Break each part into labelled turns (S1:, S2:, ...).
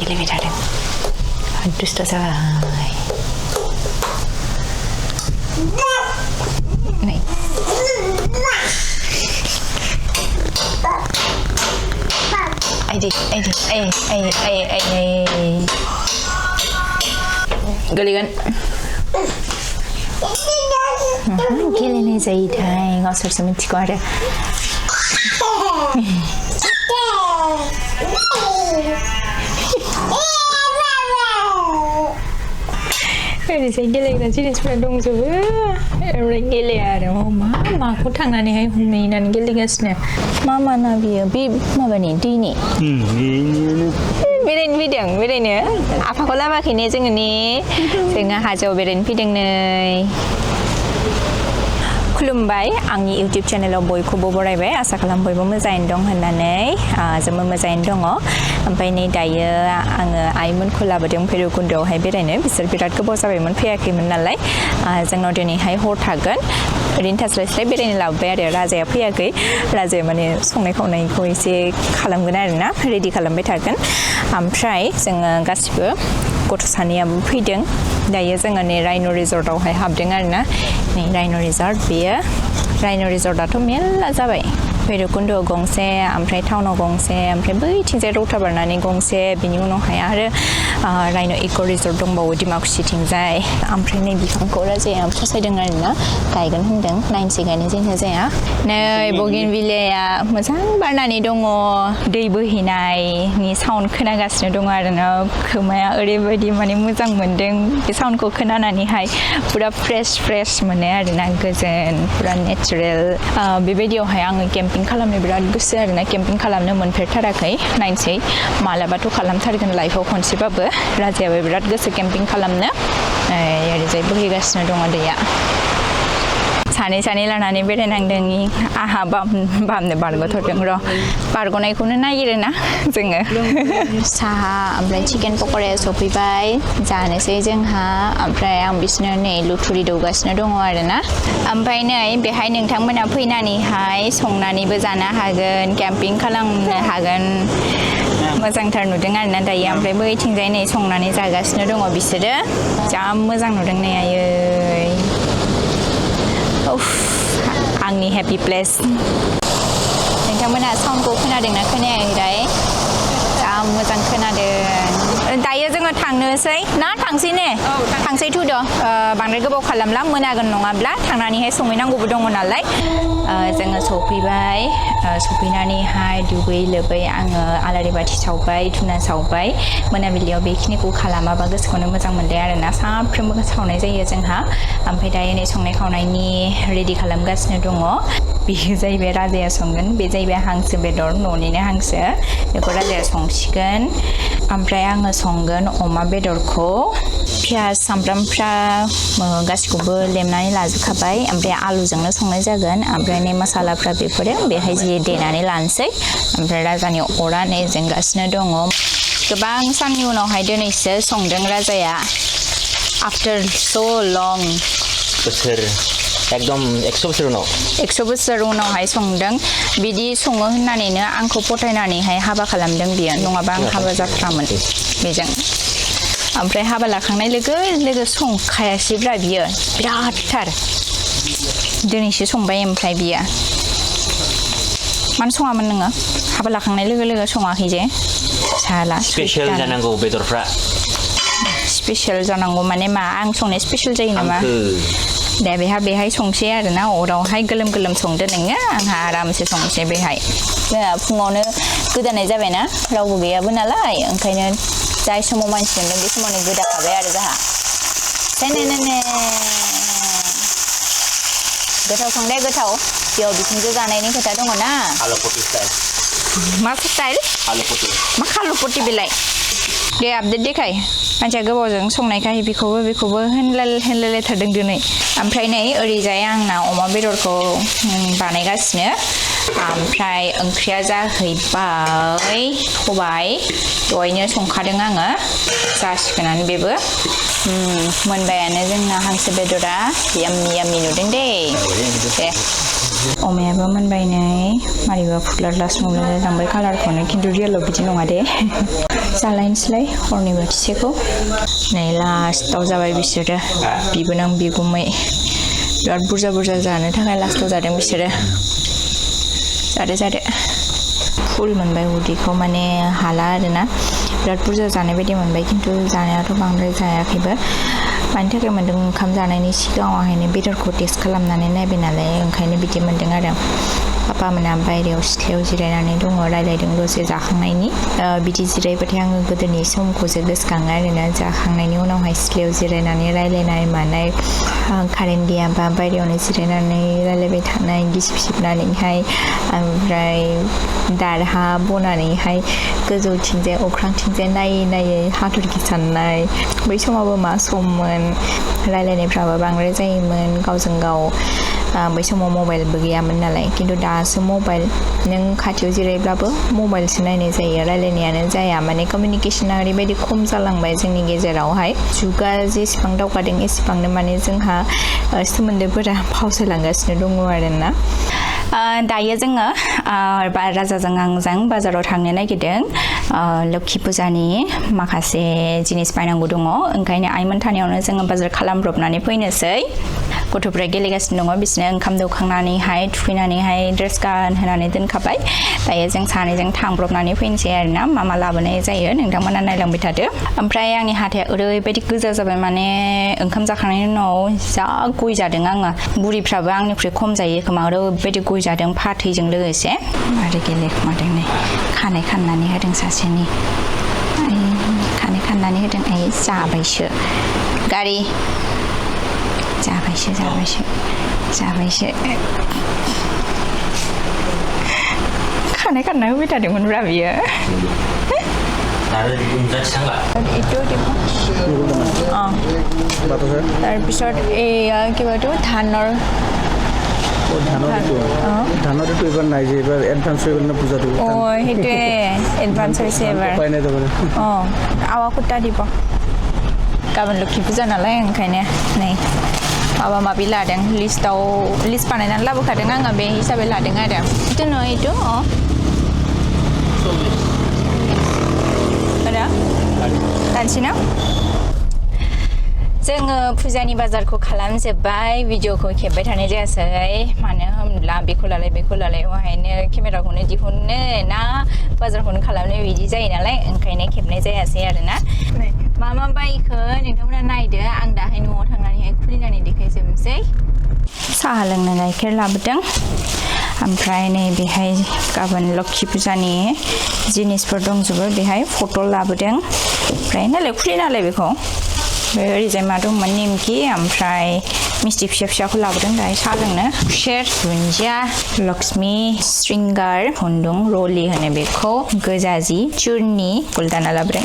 S1: गेलेबाय थादों दुस्थ' जाबाय नै गोलैगोन गेलेनाय जायोथाय गावसोरसो मिथिगौ आरो ओरैजाय गेलेग्रा जिनिसफोरा दंजोबो ओमफ्राय गेलेया आरो माखौ थांनानैहाय हमहैनानै गेलेगासिनो मा ना बियो बे माबानि दैनि बेरायनो फैदों बेरायनो आफाखौ लाबोआखैने जोङो हाजोआव बेरायनो फैदों नै खुलुमबाय आंनि इउटिउब चेनेलाव बयखौबो बरायबाय आसा खालाम बयबो मोजाङैनो दं होननानै जोंबो मोजाङैनो दङ ओमफ्राय नै दायो आङो आइमोनखौ लाबोदों भैरबकुन्दआवहाय बेरायनो बिसोर बिराद गोबाव जाबायमोन फैयाखैमोन नालाय जोंनाव दिनैहाय हर थागोन ओरैनो थास्लायस्लाय बेरायनो लाबोबाय आरो राजाया फैयाखै राजाया माने संनाय खावनायखौ एसे खालामगोन आरोना रेडि खालामबाय थागोन ओमफ्राय जोङो गासिबो गथ' सानैयाबो फैदों दायो जोङो नै राइन' रिजर्टआवहाय हाबदों आरोना नै राइन' रिजर्ट बेयो राइन' रिजर्टआथ' मेल्ला जाबाय भैरबकुन्दआव गंसे ओमफ्राय टाउनाव गंसे ओमफ्राय बैथिंजाय रौता बारनानै गंसे बिनि उनावहाय आरो राइन' इक' रिजर्ट दंबावो डिमाकुसिथिंजाय ओमफ्राय नै बिफांखौ राजाया फसायदों आरोना गायगोन होनदों नायनोसै गायनाय जायोना जाया नै बगेनभिलियाया मोजां बारनानै दङ दै बोहैनायनि साउन्ड खोनागासिनो दङ आरोना खोमाया ओरैबायदि माने मोजां मोनदों बे साउन्डखौ खोनानानैहाय पुरा फ्रेश मोनो आरोना गोजोन पुरा नेचारेल बेबायदियावहाय आङो केम्पिं खालामनो बिराद गोसो आरोना केम्पिं खालामनो मोनफेरथाराखै नायनोसै मालाबाथ' खालामथारगोन लाइफआव खनसेबाबो राजायाबो बिराद गोसो केम्पिं खालामनो ओरैजाय बोहैगासिनो दङ दैया सानै लानानै बेरायनांदों आहा बामनो बारग'थारदों र' बारग'नायखौनो नागिरोना जोङो साहा ओमफ्राय चिकेन पक'राया सफैबाय जानोसै जोंहा ओमफ्राय आं बिसोरनो नै लुथुरि दौगासिनो दङ आरोना ओमफ्राय नै बेहाय नोंथांमोना फैनानैहाय संनानैबो जानो हागोन केम्पिं खालामनो हागोन मोजांथार नुदों आरोना दायो ओमफ्राय बैथिंजाय नै संनानै जागासिनो दङ बिसोरो जा मोजां नुदों नै आयै आंनि हेपि प्लेस नोंथांमोना साउन्डखौ खोनादोंना खोनायाखै जा मोजां खोनादों दायो जोङो थांनोसै ना थांसै ने थांसै थुद' बांद्राय गोबाव खालामला मोनागोन नङाब्ला थांनानैहाय संहैनांगौबो दङ नालाय जोङो सफैबाय सफैनानैहाय दुगै लोबै आङो आलारि बाथि सावबाय धुना सावबाय मोनाबिलियाव बेखिनिखौ खालामाबा गोसोखौनो मोजां मोनदों आरोना सानफ्रोमबो सावनाय जायो जोंहा ओमफ्राय दायो नै संनाय खावनायनि रेडि खालामगासिनो दङ बेयो जाहैबाय राजाया संगोन बे जाहैबाय हांसो बेदर न'निनो हांसो बेखौ राजाया संसिगोन ओमफ्राय आङो संगोन अमा बेदरखौ पियाज सामब्रामफ्रा गासिखौबो लेमनानै लाजोबखाबाय ओमफ्राय आलुजोंनो संनाय जागोन ओमफ्राय नै मसालाफ्रा बेफोरो बेहाय जि देनानै लानोसै ओमफ्राय राजानि अरा नै जोंगासिनो दङ गोबां साननि उनावहाय दिनैसो संदों राजाया आफ्टर स' लं
S2: बोसोर एकदम 100 बोसोर
S1: उनावहाय संदों बिदि सङो होननानैनो आंखौ फोथायनानैहाय हाबा खालामदों बियो नङाबा आं हाबा जाथ्रामोन बेजों ओमफ्राय हाबा लाखांनाय लोगो संखायासैब्रा बियो बिरादथार दिनैसो संबाय ओमफ्राय बियो मानो सङामोन नोङो हाबा लाखांनाय लोगो सङाखै जे साला
S2: स्पेशल जानांगौ बेदरफ्रा
S1: स्पेशल जानांगौ माने मा आं संनाय स्पेशल जायो नामा दे बेहाय संसै आरोना अरावहाय गोलोम संदो नोङो आंहा आरामसे संसै बेहाय जोंहा फुङावनो गोदानाय जाबायना रावबो गैयाबो नालाय ओंखायनो जाय समाव मानसि मोनदों बे समावनो गोदाखाबाय आरो जोंहा गोथाव संदे गोथाव बेयाव बिथिंजो जानायनि खोथा दङ ना मा स्टाइल मा खालुपति बेलाय दे आपडेट देखाय मानसिया गोबावजों संनायखाय बेखौबो होनलायथारदों दिनै ओमफ्राय नै ओरैजाय आंना अमा बेदरखौ बानायगासिनो ओमफ्राय ओंख्रिया जाहैबाय हwbai दहायनो संखादों आङो जासिगोनानो बेबो मोनबायानो जोंना हांसो बेदरा याम्मी नुदों दे अमायाबो मोनबाय नै मारैबा फुदलार लांबाय कालारखौनो खिन्थु रियेलाव बिदि नङा दे जालायनोसैलाय हरनि बोथिसेखौ नै लास्टाव जाबाय बिसोरो बिबोनां बिगुमै बिराद बुरजा बुरजा जानो थाखाय लास्टाव जादों बिसोरो जादो फुल मोनबाय उदैखौ माने हाला आरोना बिराद बुरजा जानाय बायदि मोनबाय खिन्थु जानायाथ' बांद्राय जायाखैबो मानि थाखाय मोन्दों ओंखाम जानायनि सिगाङावहायनो बेदरखौ टेस्ट खालामनानै नायबाय नालाय ओंखायनो बिदि मोन्दों आरो पापा मोना बायरायाव सिथ्लायाव जिरायनानै दङ रायलायदों दसे जाखांनायनि बिदि जिरायबाथाय आङो गोदोनि समखौसो गोसोखाङो आरोना जाखांनायनि उनावहाय सिथ्लायाव जिरायनानै रायलायनाय मानाय कारेन्ट गैयाबा बायरायावनो जिरायनानै रायलायबाय थानाय गिसिब सिबनानैहाय ओमफ्राय दारहा बनानैहाय गोजौथिंजाय अख्रांथिंजाय नायै हाथरखि साननाय बै समावबो मा सममोन रायलायनायफ्राबो बांद्राय जायोमोन गावजों गाव बै समाव मबाइलबो गैयामोन नालाय खिन्थु दासो मबाइल नों खाथियाव जिरायब्लाबो मबाइलसो नायनाय जायो रायलायनायानो जाया माने कमिउनिकेशना ओरैबायदि खम जालांबाय जोंनि गेजेरावहाय जुगा जेसेबां दावगादों एसेबांनो माने जोंहा सोमोन्दोफोरा फावसायलांगासिनो दङ आरोना दायो जोङो राजाजों आंजों बाजाराव थांनो नागिरदों लोक्षि फुजानि माखासे जिनिस बायनांगौ दङ ओंखायनो आइमोन थानायावनो जोङो बाजार खालामब्रबनानै फैनोसै गथ'फ्रा गेलेगासिनो दङ बिसोरनो ओंखाम दौखांनानैहाय थुखैनानैहाय ड्रेस गानहोनानै दोनखाबाय दायो जों सानैजों थांब्रबनानै फैनोसै आरोना मा लाबोनाय जायो नोंथांमोना नायलांबाय थादो ओमफ्राय आंनि हाथाया ओरैबायदि गोजा जाबाय माने ओंखाम जाखांनायनि उनाव जा गय जादों आङो बुरिफ्राबो आंनिख्रुइ खम जायो खोमा ओरैबायदि गय जादों फाथैजों लोगोसे आरो गेलेखुमादों नै खानाय खाननानै होदों सासेनि खानाय खाननानै होदों जाबायसो गारि जाबायसो खानाय खानना होबाय थादोंमोनब्रा बियो তাৰপিছত এয়া কিবাটো ধানৰ
S3: ধানৰটো এবাৰ নাই যে এবাৰ এডভান্স হৈ গ'ল না পূজাটো
S1: সেইটোৱে এডভান্স হৈছে এবাৰ আৱা কুৰ্তা দিব गाबोन लोक्षि फुजा नालाय ओंखायनो नै माबा माबि लादों लिस्ट बानायनानै लाबोखादों आङो बे हिसाबै लादों आरो itu no itu ada दानसिना जोङो फुजानि बाजारखौ खालामजोब्बाय भिडिअखौ खेबबाय थानाय जायासै मानो होनब्ला बेखौ लालाय वहायनो केमेराखौनो दिहुननो ना बाजारखौनो खालामनो बिदि जायो नालाय ओंखायनो खेबनाय जायासै आरोना मा बायखो नोंथांमोना नायदो आं दाहाय न'आव थांनानैहाय खुलिनानै देखायजोबनोसै साहा लोंनो गाइखेर लाबोदों ओमफ्राय नै बेहाय गाबोन लोक्षि फुजानि जिनिसफोर दंजोबो बेहाय फट' लाबोदों ओमफ्राय नालाय खुलिनालाय बेखौ ओरैजाय मा दंमोन निमखि ओमफ्राय मिस्टि फिसा लाबोदों दाहाय साहा लोंनो खुसेर दुन्दिया लक्ष्मी श्रृंगार खुन्दुं रलि होनो बेखौ गोजा जि चुरनि गुलदाना लाबोदों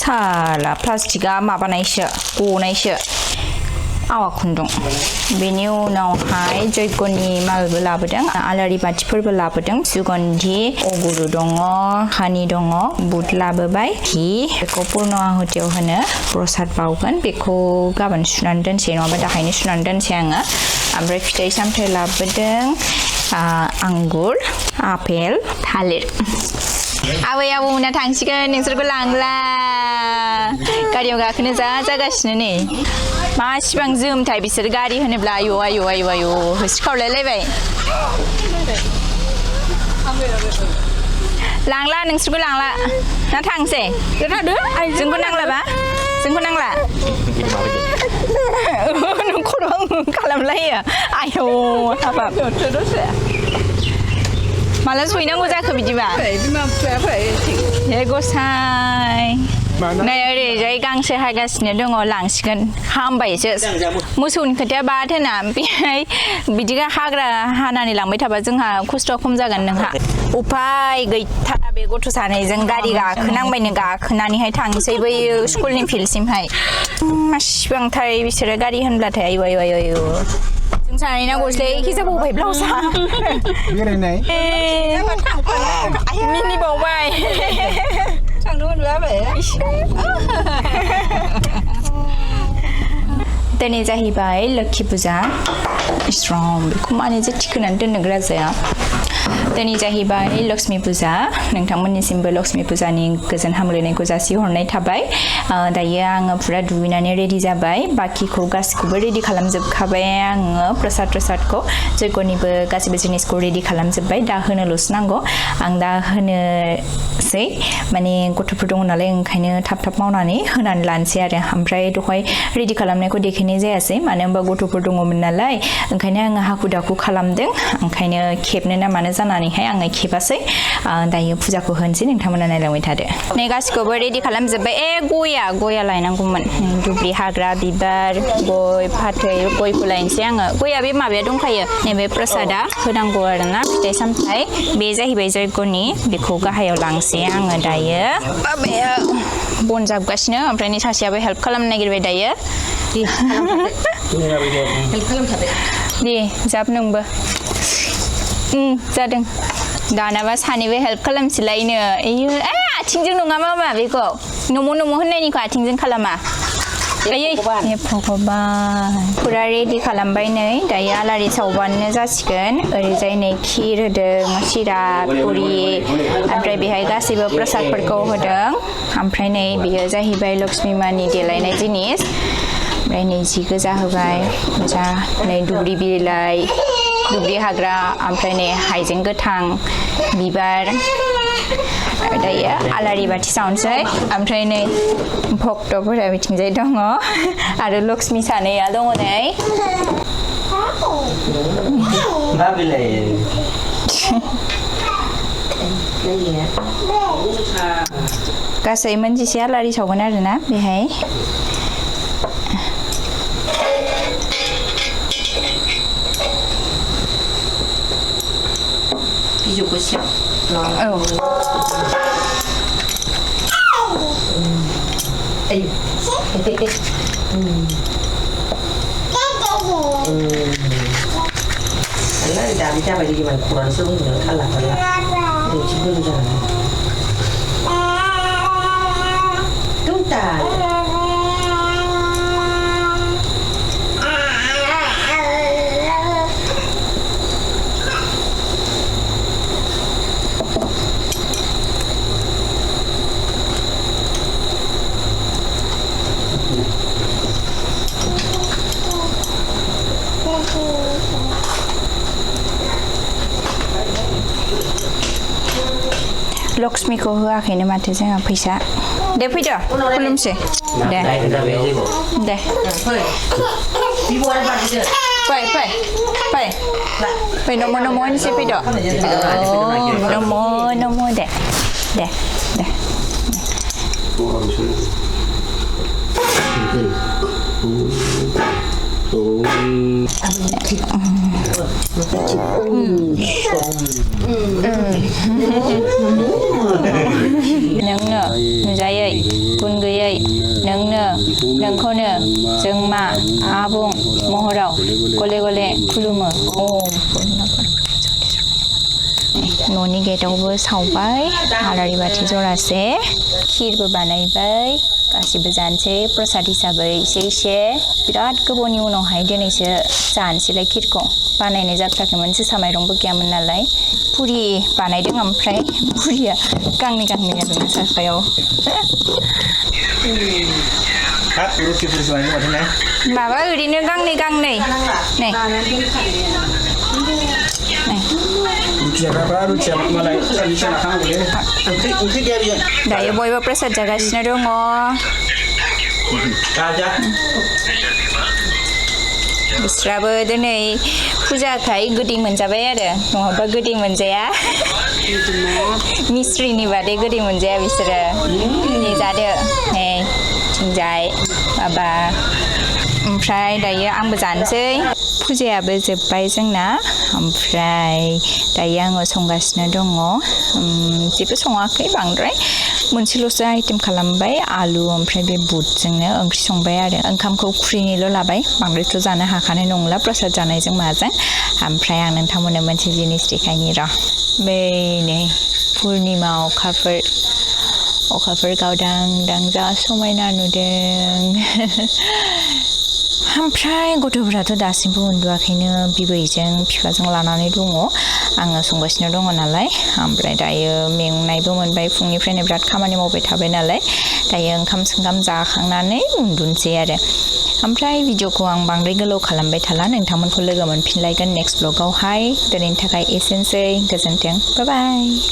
S1: साला प्लास्टिकआ माबानायसो गनायसो आवा खुन्दुं बेनि उनावहाय जयग'नि मालबो लाबोदों आलारि बाथिफोरबो लाबोदों सुगन्धि अगुरु दङ हानि दङ बुट लाबोबाय घि बेखौ पुर्न आहुतियाव होनो प्रसाद बावगोन बेखौ गाबोन सुनानै दोनसै नङाबा दाहायनो सुनानै दोनसै आङो ओमफ्राय फिथाइ सामथाइ लाबोदों आंगुर आपेल थालिर आबै आबौमोना थांसिगोन नोंसोरखौ लांला गारियाव गाखोनो जागासिनो नै मासिबां जोमथाय बिसोर गारि होनोब्ला आयौ होसिखावलायलायबाय लांला नोंसोरखौ लांला ना थांसै जोंखौ नांलाबा नों खर' खालामलायो आयौ हाबाब माला सहैनांगौ जाखो बिदिबा हे गसाय नै ओरैजाय गांसो हागासिनो दङ लांसिगोन हामबायसो मोसौनि खोथाया बाद होना बेहाय बिदि हाग्रा हानानै लांबाय थाबा जोंहा खस्थ'आ खम जागोन नोंहा उपाय गैथारा बे गथ' सानैजों गारि गाखोनांबायनो गाखोनानैहाय थांसै बै स्कुलनि फिल्डसिमहाय मासिबांथार बिसोरो गारि होनब्लाथाय आयौ जों सानैना गस्लाया एखे जाबावबाय ब्लाउसआ
S3: बेरायनाय
S1: मिनिबावबाय दिनै जाहैबाय लोक्षि फुजा इस्राम बेखौ माने जे थिखोनानै दोननो गोरा जाया दिनै जाहैबाय लक्ष्मी पुजा नोंथांमोननिसिमबो लक्ष्मी पुजानि गोजोन हामलायनायखौ जासिहरनाय थाबाय दायो आङो फुरा दुगैनानै रेडि जाबाय बाखिखौ गासिखौबो रेडि खालामजोबखाबाय आङो प्रसादखौ जयगनिबो गासिबो जिनिसखौ रेडि खालामजोबबाय दा होनोल'सो नांगौ आं दा होनोसै माने गथ'फोर दङ नालाय ओंखायनो थाब मावनानै होनानै लानोसै आरो ओमफ्राय दहाय रेडि खालामनायखौ देखायनाय जायासै मानो होनबा गथ'फोर दङमोन नालाय ओंखायनो आङो हाखु दाखु खालामदों ओंखायनो खेबनो ना मानो जानानैहाय आङो खेबासै दायो फुजाखौ होनोसै नोंथांमोना नायलांबाय थादो नै गासिखौबो रेडि खालामजोबबाय गया लायनांगौमोन दुब्रि हाग्रा बिबार गय फाथै गयखौ लायनोसै आङो गया बे माबाया दंखायो नैबे प्रसादा होनांगौ आरोना फिथाइ सामथाइ बे जाहैबाय जयगनि बेखौ गाहायाव लांसै आङो दायो बाबाया बन जाबगासिनो ओमफ्राय नै सासेयाबो हेल्प खालामनो नागिरबाय दायो हेल्प खालामखादो दे जाब नोंबो जादों दानाबा सानैबो हेल्प खालामसैलायनो एयो आथिंजों नङा मामा बेखौ नमो होननायनिखौ आथिंजों खालामा भगबान फुरा रेडि खालामबाय नै दायो आलारि सावबानो जासिगोन ओरैजाय नै खिर होदों सिरा पुरि ओमफ्राय बेहाय गासैबो प्रसादफोरखौ होदों ओमफ्राय नै बेयो जाहैबाय लक्ष्मी मानि देलायनाय जिनिस ओमफ्राय नै जि गोजा होबाय गोजा नै दुब्रि बिलाइ दुब्रि हाग्रा ओमफ्राय नै हाइजें गोथां बिबार दायो आलारि बाथि सावनोसै ओमफ्राय नै भक्तफोरा बिथिंजाय दङ आरो लक्ष्मी सानैया दङ नै गासै मोनजिसे आलारि सावगोन आरोना बेहाय बिजौखौ सियाव
S4: Dari cabai di gimana kurang seru nih kalah lucu dulu jangan tuntas
S1: लक्ष्मीखौ होआखैनो माथो जोंहा फैसा दे फैदो खुलुमसै दे फै नमो होनसै फैदो नमो दे नोंनो नुजायै गुन गैयै नोंनो नोंखौनो जों मा आबुं महराव गले गले खुलुमो न'नि गेटआवबो सावबाय आलारि बाथि जरासे खिरबो बानायबाय गासिबो जानोसै प्रसाद हिसाबै एसे बिराद गोबावनि उनावहाय दिनैसो जानोसैलाय खिरखौ बानायनाय जाथाराखैमोन जोसा माइरंबो गैयामोन नालाय पुरि बानायदों ओमफ्राय पुरिया गांनै आरोना साखायाव माबा ओरैनो गांनै नै दायो बयबो प्रसाद जागासिनो दङ बिस्राबो दिनै फुजाखाय गोदै मोनजाबाय आरो नङाबा गोदै मोनजाया मिस्ट्रिनि बादै गोदै मोनजाया बिसोरो नै जादो नै थिंजाय माबा ओमफ्राय दायो आंबो जानोसै फुजायाबो जोब्बाय जोंना ओमफ्राय दायो आङो संगासिनो दङ जेबो सङाखै बांद्राय मोनसेल'सो आइटेम खालामबाय आलु ओमफ्राय बे बुटजोंनो ओंख्रि संबाय आरो ओंखामखौ खुरैनैल' लाबाय बांद्रायथ' जानो हाखानाय नंला प्रसाद जानायजों माजों ओमफ्राय आं नोंथांमोननो मोनसे जिनिस देखायनि र' बै नै पुर्निमा अखाफोर गावदां जा समायना नुदों ओमफ्राय गथ'फोराथ' दासिमबो उन्दुआखैनो बिबैजों बिफाजों लानानै दङ आङो संगासिनो दङ नालाय ओमफ्राय दायो मेंनायबो मोनबाय फुंनिफ्रायनो बिराद खामानि मावबाय थाबाय नालाय दायो ओंखाम सोंखाम जाखांनानै उन्दुनोसै आरो ओमफ्राय भिडिअखौ आं बांद्राय गोलाव खालामबाय थाला नोंथांमोनखौ लोगो मोनफिनलायगोन नेक्स्ट ब्लगावहाय दिनैनि थाखाय एसेनोसै गोजोन्थों बाय बाय